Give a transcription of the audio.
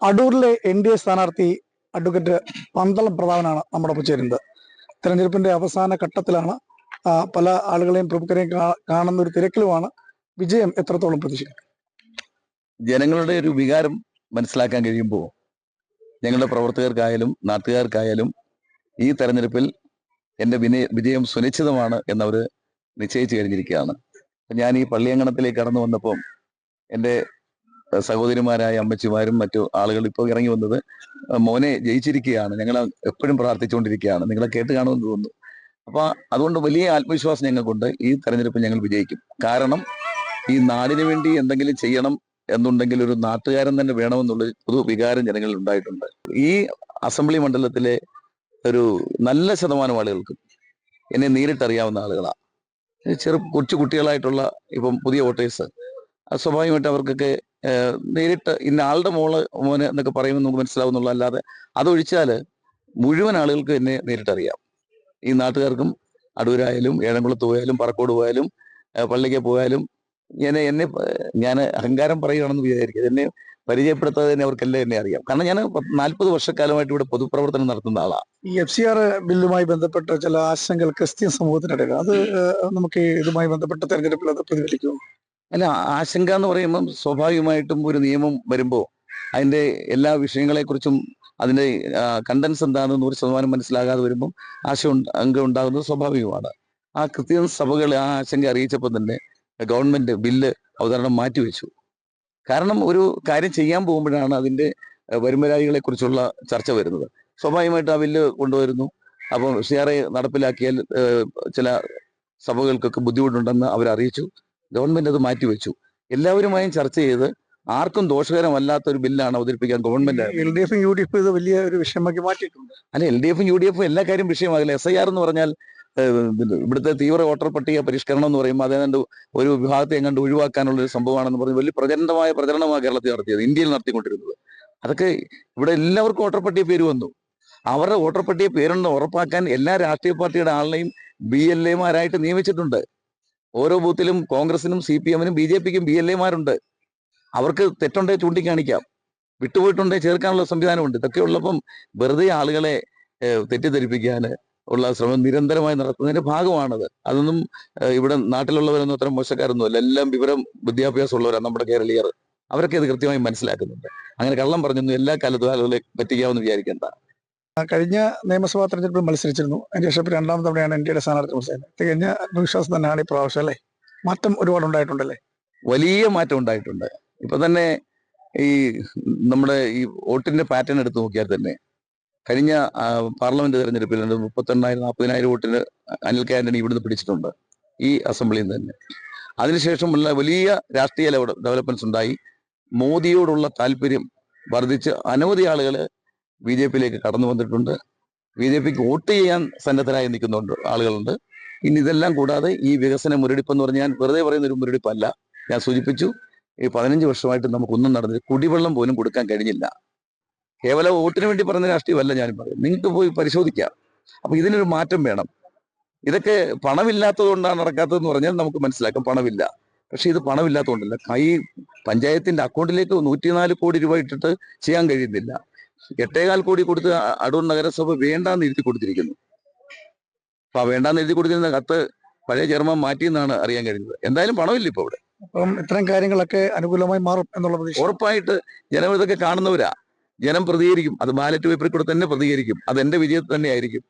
അടൂരിലെ NDA സ്ഥാനാർത്ഥി advocate Pandalam പ്രതാപനാണ് നമ്മുടെ ഒപ്പം ചേരുന്നത്. തെരഞ്ഞെടുപ്പിന്റെ അവസാന ഘട്ടത്തിലാണ്. പല ആളുകളെയും പ്രമുഖരെയും കാണുന്ന ഒരു തിരക്കിലുമാണ്. വിജയം എത്രത്തോളം പ്രതീക്ഷിക്കും? ജനങ്ങളുടെ ഒരു വികാരം മനസ്സിലാക്കാൻ കഴിയുമ്പോൾ ഞങ്ങളുടെ പ്രവർത്തകർക്കായാലും നാട്ടുകാർക്കായാലും ഈ തെരഞ്ഞെടുപ്പിൽ എൻ്റെ വിജയം സുനിശ്ചിതമാണ് എന്നവർ നിശ്ചയിച്ചു കഴിഞ്ഞിരിക്കുകയാണ്. ഞാൻ ഈ പള്ളിയങ്കണത്തിലേക്ക് കടന്നു വന്നപ്പോൾ എൻ്റെ സഹോദരിമാരായ അമ്മച്ചിമാരും മറ്റു ആളുകൾ ഇപ്പോൾ ഇറങ്ങി വന്നത് മോനെ ജയിച്ചിരിക്കുകയാണ്, ഞങ്ങൾ എപ്പോഴും പ്രാർത്ഥിച്ചുകൊണ്ടിരിക്കുകയാണ്, നിങ്ങളെ കേട്ട് കാണുമെന്ന് തോന്നുന്നു. അപ്പോൾ അതുകൊണ്ട് വലിയ ആത്മവിശ്വാസം ഞങ്ങൾക്കുണ്ട്, ഈ തെരഞ്ഞെടുപ്പിൽ ഞങ്ങൾ വിജയിക്കും. കാരണം ഈ നാടിന് വേണ്ടി എന്തെങ്കിലും ചെയ്യണം എന്നുണ്ടെങ്കിൽ ഒരു നാട്ടുകാരൻ തന്നെ വേണമെന്നുള്ള പൊതു വികാരം ജനങ്ങളിൽ ഉണ്ടായിട്ടുണ്ട്. ഈ അസംബ്ലി മണ്ഡലത്തിലെ ഒരു നല്ല ശതമാനം ആളുകൾക്കും എന്നെ നേരിട്ടറിയാവുന്ന ആളുകളാണ്. കൊച്ചു കുട്ടികളായിട്ടുള്ള ഇപ്പം പുതിയ വോട്ടേഴ്സ്, സ്വാഭാവികമായിട്ട് അവർക്കൊക്കെ നേരിട്ട് ഇന്ന ആളുടെ മോന് എന്നൊക്കെ പറയുമ്പോൾ നമുക്ക് മനസ്സിലാവുന്നുള്ള, അല്ലാതെ അതൊഴിച്ചാൽ മുഴുവൻ ആളുകൾക്ക് എന്നെ നേരിട്ടറിയാം. ഈ നാട്ടുകാർക്കും അടൂരായാലും ഏഴംകുളത്ത് പോയാലും പറക്കോട് പോയാലും പള്ളിക്ക് പോയാലും ഞാൻ അഹങ്കാരം പറയുകയാണെന്ന് വിചാരിക്കും, എന്നെ പരിചയപ്പെടുത്താതെ തന്നെ അവർക്കെല്ലാം എന്നെ അറിയാം. കാരണം ഞാൻ 40 വർഷക്കാലമായിട്ട് ഇവിടെ പൊതുപ്രവർത്തനം നടത്തുന്ന ആളാണ്. ഈ FCR ബില്ലുമായി ബന്ധപ്പെട്ട ചില ആശങ്കകൾ ക്രിസ്ത്യൻ സമൂഹത്തിനിടയിൽ, അത് നമുക്ക് ഇതുമായി ബന്ധപ്പെട്ട തെരഞ്ഞെടുപ്പിൽ അത് പ്രതിഫലിക്കും? അല്ല, ആശങ്ക എന്ന് പറയുമ്പം സ്വാഭാവികമായിട്ടും ഒരു നിയമം വരുമ്പോൾ അതിൻ്റെ എല്ലാ വിഷയങ്ങളെക്കുറിച്ചും അതിൻ്റെ കണ്ടൻസ് എന്താണെന്ന് 100% മനസ്സിലാകാതെ വരുമ്പം ആശങ്ക ഉണ്ടാകുന്നത് സ്വാഭാവികമാണ്. ആ ക്രിസ്ത്യൻ സഭകൾ ആ ആശങ്ക അറിയിച്ചപ്പോൾ തന്നെ ഗവൺമെന്റ് ബില്ല് അവതരണം മാറ്റിവെച്ചു. കാരണം ഒരു കാര്യം ചെയ്യാൻ പോകുമ്പോഴാണ് അതിൻ്റെ വരുംവരായികളെ കുറിച്ചുള്ള ചർച്ച വരുന്നത്. സ്വാഭാവികമായിട്ട് ആ ബില്ല് കൊണ്ടുവരുന്നു. അപ്പം FCR നടപ്പിലാക്കിയാൽ ചില സഭകൾക്കൊക്കെ ബുദ്ധിമുട്ടുണ്ടെന്ന് അവരറിയിച്ചു. ഗവൺമെന്റ് അത് മാറ്റിവെച്ചു. എല്ലാവരുമായും ചർച്ച ചെയ്ത് ആർക്കും ദോഷകരമല്ലാത്ത ഒരു ബില്ലാണ് അവതരിപ്പിക്കാൻ ഗവൺമെന്റ്. LDF UDF ഇത് വലിയ ഒരു വിഷയമാക്കി മാറ്റിയിട്ടുണ്ട്. അല്ല, LDF UDF എല്ലാ കാര്യം വിഷയമാകില്ല. SIR എന്ന് പറഞ്ഞാൽ ഇവിടുത്തെ തീവ്ര വോട്ടർ പട്ടിക പരിഷ്കരണം എന്ന് പറയുമ്പോൾ അതേതാണ്ട് ഒരു വിഭാഗത്തെ എങ്ങാണ്ട് ഒഴിവാക്കാനുള്ള ഒരു സംഭവമാണെന്ന് പറഞ്ഞ് വലിയ പ്രചരണമാണ് കേരളത്തിൽ നടത്തിയത്, ഇന്ത്യയിൽ നടത്തിക്കൊണ്ടിരുന്നത്. അതൊക്കെ ഇവിടെ എല്ലാവർക്കും വോട്ടർ പട്ടിക പേര് വന്നു. അവരുടെ വോട്ടർ പട്ടിക പേരുണ്ടെന്ന് ഉറപ്പാക്കാൻ എല്ലാ രാഷ്ട്രീയ പാർട്ടിയുടെ ആളിനെയും BLA-മാരായിട്ട് നിയമിച്ചിട്ടുണ്ട്. ഓരോ ബൂത്തിലും കോൺഗ്രസിനും CPM-നും BJP-ക്കും BLA-മാരുണ്ട്. അവർക്ക് തെറ്റുണ്ടെങ്കിൽ ചൂണ്ടിക്കാണിക്കാം, വിട്ടുപോയിട്ടുണ്ടെങ്കിൽ ചേർക്കാനുള്ള സംവിധാനമുണ്ട്. ഇതൊക്കെ ഉള്ളപ്പം വെറുതെ ആളുകളെ തെറ്റിദ്ധരിപ്പിക്കാൻ ഉള്ള ശ്രമം നിരന്തരമായി നടത്തുന്നതിന്റെ ഭാഗമാണത്. അതൊന്നും ഇവിടെ നാട്ടിലുള്ളവരൊന്നും അത്ര മോശക്കാരൊന്നുമല്ല, എല്ലാം വിദ്യാഭ്യാസം ഉള്ളവരാണ് നമ്മുടെ കേരളീയർ. അവരൊക്കെ ഇത് കൃത്യമായി മനസ്സിലാക്കുന്നുണ്ട്. അങ്ങനെ കള്ളം പറഞ്ഞൊന്നും എല്ലാ കാലത്തും ആളുകളെ പറ്റിക്കാമെന്ന് വിചാരിക്കേണ്ട. കഴിഞ്ഞ നിയമസഭാ തെരഞ്ഞെടുപ്പിൽ മത്സരിച്ചിരുന്നു. അതിന് ശേഷം 2ാം തവണയാണ് NDA സ്ഥാനാർത്ഥി മത്സരം. തികഞ്ഞ ആത്മവിശ്വാസം തന്നെയാണ് ഈ പ്രാവശ്യം, അല്ലേ? മാറ്റം ഒരുപാട് ഉണ്ടായിട്ടുണ്ടല്ലേ? വലിയ മാറ്റം ഉണ്ടായിട്ടുണ്ട്. ഇപ്പൊ തന്നെ ഈ നമ്മുടെ ഈ വോട്ടിന്റെ പാറ്റേൺ എടുത്ത് നോക്കിയാൽ തന്നെ കഴിഞ്ഞ പാർലമെന്റ് തെരഞ്ഞെടുപ്പിൽ 38,000-40,000 വോട്ടിന് അനിൽ ആന്റണി ഇവിടുന്ന് പിടിച്ചിട്ടുണ്ട്, ഈ അസംബ്ലിയിൽ നിന്ന് തന്നെ. അതിനുശേഷമുള്ള വലിയ രാഷ്ട്രീയ ഡെവലപ്മെന്റ്സ് ഉണ്ടായി. മോദിയോടുള്ള താല്പര്യം വർദ്ധിച്ച് അനവധി ആളുകൾ BJP-യിലേക്ക് കടന്നു വന്നിട്ടുണ്ട്. BJP-ക്ക് വോട്ട് ചെയ്യാൻ സന്നദ്ധരായി നിൽക്കുന്നുണ്ട് ആളുകളുണ്ട്. ഇനി ഇതെല്ലാം കൂടാതെ ഈ വികസന മുരടിപ്പെന്ന് പറഞ്ഞാൽ ഞാൻ വെറുതെ പറയുന്ന ഒരു മുരടിപ്പല്ല. ഞാൻ സൂചിപ്പിച്ചു, ഈ 15 വർഷമായിട്ട് നമുക്കൊന്നും നടന്നില്ല. കുടിവെള്ളം പോലും കൊടുക്കാൻ കഴിഞ്ഞില്ല. കേവലം വോട്ടിന് വേണ്ടി പറഞ്ഞ രാഷ്ട്രീയമല്ല ഞാൻ പറയും, നിങ്ങൾക്ക് പോയി പരിശോധിക്കാം. അപ്പൊ ഇതിനൊരു മാറ്റം വേണം. ഇതൊക്കെ പണമില്ലാത്തത് കൊണ്ടാണ് നടക്കാത്തതെന്ന് പറഞ്ഞാൽ നമുക്ക് മനസ്സിലാക്കാം, പണമില്ല. പക്ഷെ ഇത് പണമില്ലാത്തതുകൊണ്ടല്ല, പഞ്ചായത്തിന്റെ അക്കൗണ്ടിലേക്ക് 104 കോടി രൂപ ഇട്ടിട്ട് ചെയ്യാൻ കഴിയുന്നില്ല. 8.25 കോടി കൊടുത്ത് അടൂർ നഗരസഭ വേണ്ടാന്ന് എഴുതി കൊടുത്തിരിക്കുന്നു. അപ്പൊ ആ വേണ്ടാന്ന് എഴുതി കൊടുത്തിരുന്ന കത്ത് പഴയ ചെയർമാൻ മാറ്റിയെന്നാണ് അറിയാൻ കഴിഞ്ഞത്. എന്തായാലും പണമില്ല ഇപ്പൊ ഇവിടെ. അപ്പം ഇത്തരം കാര്യങ്ങളൊക്കെ അനുകൂലമായി മാറും എന്നുള്ള പ്രതീക്ഷ ഉറപ്പായിട്ട്. ജനം ഇതൊക്കെ കാണുന്നവരാ, ജനം പ്രതികരിക്കും. അത് ബാലറ്റ് പേപ്പറിൽ കൂടെ തന്നെ പ്രതികരിക്കും. അത് എന്റെ വിജയത്തിൽ തന്നെ ആയിരിക്കും.